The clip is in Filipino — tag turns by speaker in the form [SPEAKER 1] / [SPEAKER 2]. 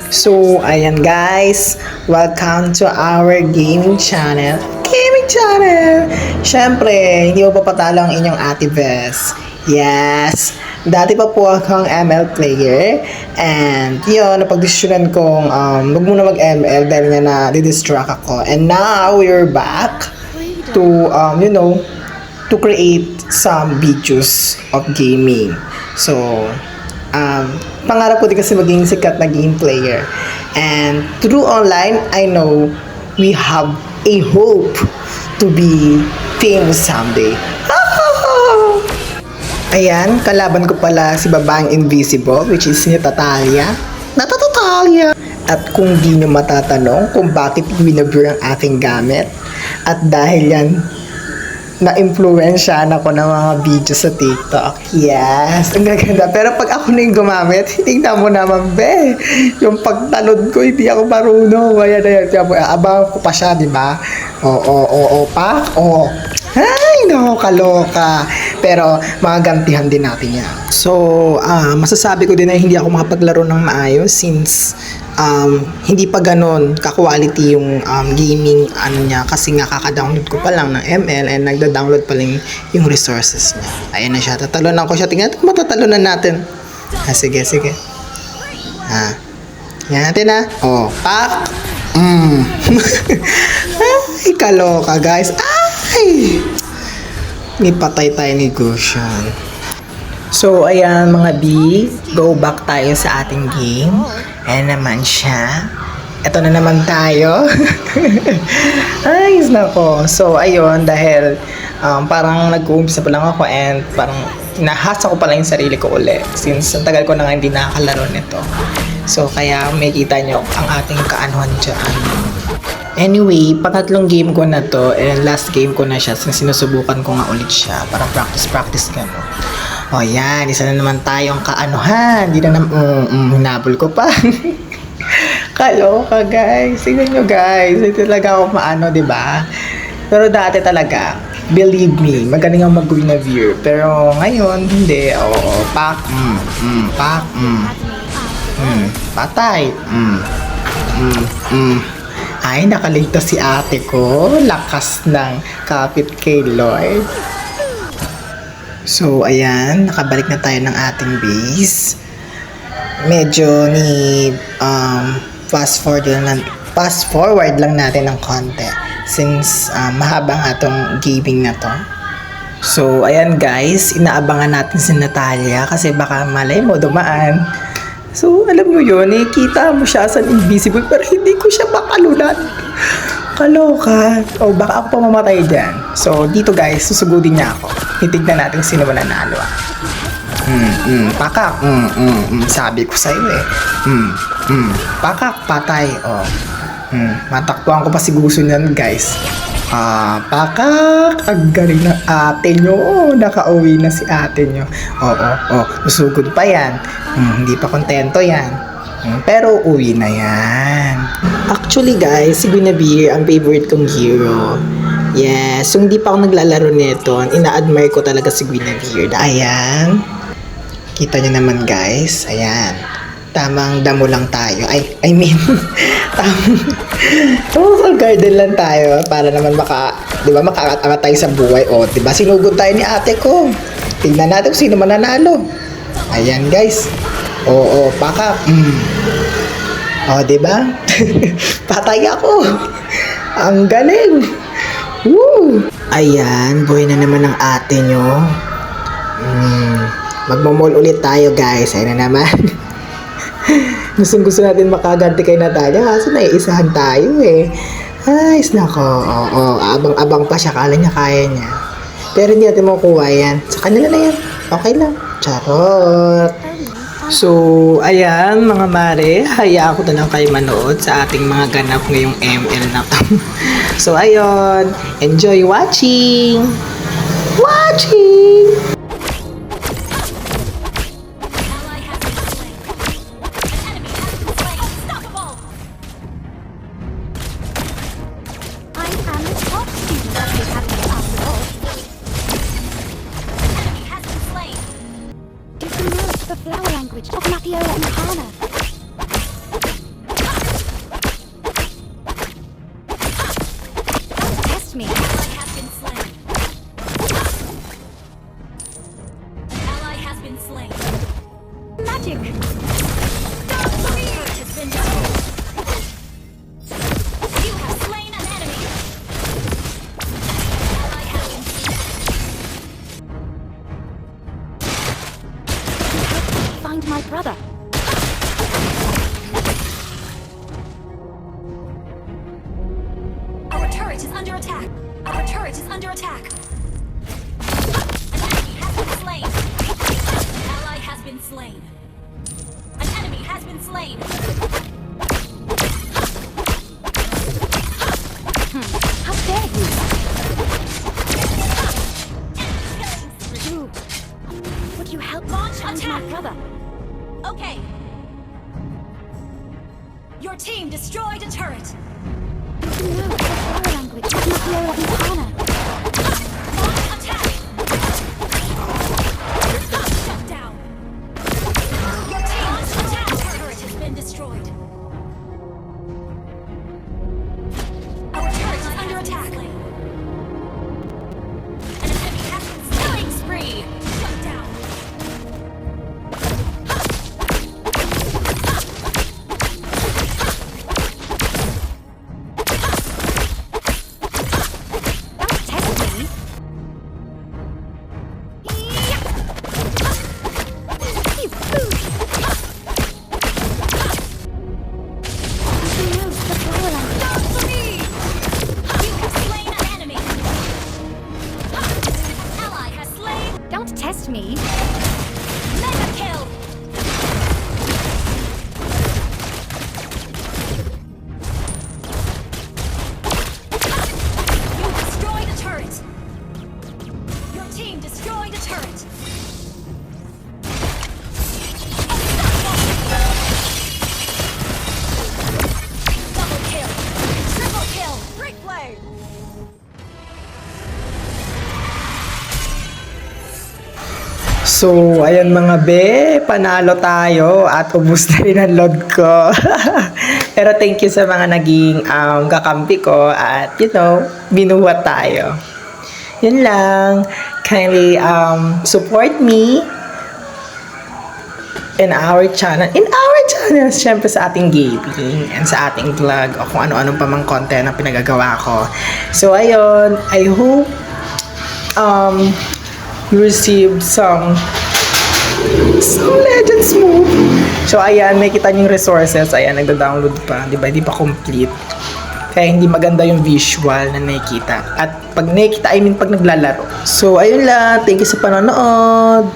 [SPEAKER 1] So, ayan guys, welcome to our gaming channel. Gaming channel! Siyempre, hindi mo papatalo ang inyong Ate Bes. Yes! Dati pa po akong ML player. And yun, napagdesisyonan kong wag muna mag-ML dahil nga na-distract ako. And now, we're back to, to create some videos of gaming. So, pangarap ko din kasi maging sikat na game player. And through online, I know we have a hope to be famous someday. Ayan, kalaban ko pala si babaeng invisible, which is si Natalia. Natatalia! At kung di nyo matatanong kung bakit winabure ang aking gamit, at dahil yan, na-influensyahan ako ng mga video sa TikTok. Yes, ang gaganda. Pero pag ako na yung gumamit, tingnan mo naman, be. Yung pagtalod ko, hindi ako marunong. Ayan. Abangan ko pa siya, di ba? Oo, pa? Oo. Ay, no, kaloka. Pero, magagantihan din natin yan. So, masasabi ko din na hindi ako makapaglaro ng maayos since hindi pa ganon ka-quality yung gaming niya kasi nga kaka-download ko pa lang ng ML and nagda-download pa lang yung resources niya. Ayan na siya. Tatalunan ko siya. Tingnan kung matatalunan natin. Sige. Yan natin na. Oh, pak. Ay, kaloka guys. Ay! Nipatay tayo ni Gushan. So, ayan mga B, go back tayo sa ating game. Ayan naman siya. Ito na naman tayo. Ay, nako. So, ayun, dahil parang nag-uumpisa pa lang ako and parang nahasa ko pa lang yung sarili ko ulit since ang tagal ko na nga hindi nakakalaro nito. So, kaya may kita nyo ang ating kaanuhan dyan. Anyway, pangatlong game ko na to and last game ko na siya since sinusubukan ko nga ulit siya. Parang practice ka no. O yan, isa na naman tayong kaanuhan. Hindi na hinabol ko pa. Kaloka guys. Tingnan nyo guys. Hindi talaga ako maano, diba? Pero dati talaga, believe me, magaling ang mag-Guinevere. Pero ngayon, hindi. Oo, pak, patay. Ay, nakaligtas si ate ko. Lakas ng kapit kay Lloyd. So, ayan. Nakabalik na tayo ng ating base. Medyo fast forward lang natin ng konti. Since mahaba nga tong gaming na to. So, ayan guys. Inaabangan natin si Natalia kasi baka malay mo dumaan. So, alam nyo yun, kita mo siya sa invisible pero hindi ko siya makalunan. Kaloka. O, baka ako pa mamatay dyan. So, dito guys, susugudin niya ako. Titignan natin sino mananalo. Pakak. Sabi ko sa'yo eh. Pakak, patay. O. Mataktuhan ko pa si Gusto niyan guys. Pakak. Ang galing ng ate nyo. Nakauwi na si ate nyo. Oo. Masugod pa yan. Hindi pa kontento yan. Pero uwi na yan. Actually guys, si Guinevere ang favorite kong hero. Yes, kung hindi pa ako naglalaro nito, ina-admire ko talaga si Guinevere. Ayan. Kita nyo naman guys. Ayan. Tamang damo lang tayo. I mean, tamang garden lang tayo para naman makaangat tayo sa buhay. O, diba? Sinugod tayo ni ate ko. Tingnan natin kung sino mananalo. Ayan guys. Oo, paka. O, diba? Patay ako. Ang galing. Woo! Ayan, buhay na naman ng ate nyo. Magmamall ulit tayo guys. Ayan na naman. Gusto natin makaganti kay Natalia kasi naiisahan tayo eh. Ay, nako. Oo, abang-abang pa siya. Kala niya kaya niya. Pero hindi natin makukuha yan. Sa kanila na yan. Okay lang. Charot. So, ayan mga mare. Hayaan ko na lang kayo manood sa ating mga ganap ngayong ML na to. So, ayun. Enjoy watching!
[SPEAKER 2] The flower language of Makio and Hana. under attack. Our turret is under attack. An enemy has been slain. An ally has been slain. An enemy has been slain.
[SPEAKER 3] How dare you?
[SPEAKER 2] Enemy killing.
[SPEAKER 3] You. Would you help
[SPEAKER 2] Launch
[SPEAKER 3] find
[SPEAKER 2] attack.
[SPEAKER 3] my brother?
[SPEAKER 2] Okay. Your team destroyed a turret.
[SPEAKER 3] You know the power language is Makiora Vipana.
[SPEAKER 2] Launch attack. Shut down. Your team's attack turret has been destroyed. Our turret is under attack. An enemy has been killing spree. Shut down.
[SPEAKER 3] Don't test me. You fool! He knows the power language.
[SPEAKER 2] Not for me! You have slain an enemy. An ally has slain.
[SPEAKER 3] Don't test me.
[SPEAKER 2] Mega kill. You destroyed a turret. Your team destroyed a turret. Double kill. Triple kill. Brick play.
[SPEAKER 1] So, ayan mga be, panalo tayo at ubus na rin ang load ko. Pero thank you sa mga naging kakampi ko at binuhat tayo. Yun lang. Kindly support me in our channel. Syempre sa ating gaming and sa ating vlog o kung ano-anong pa mang content na pinagagawa ko. So, ayun. I hope you received some Legends move. So, ayan, may kita yung resources. Ayan, nagda-download pa. Diba? Hindi pa complete. Kaya hindi maganda yung visual na nakikita. At pag nakikita, pag naglalaro. So, ayun lang. Thank you sa panonood.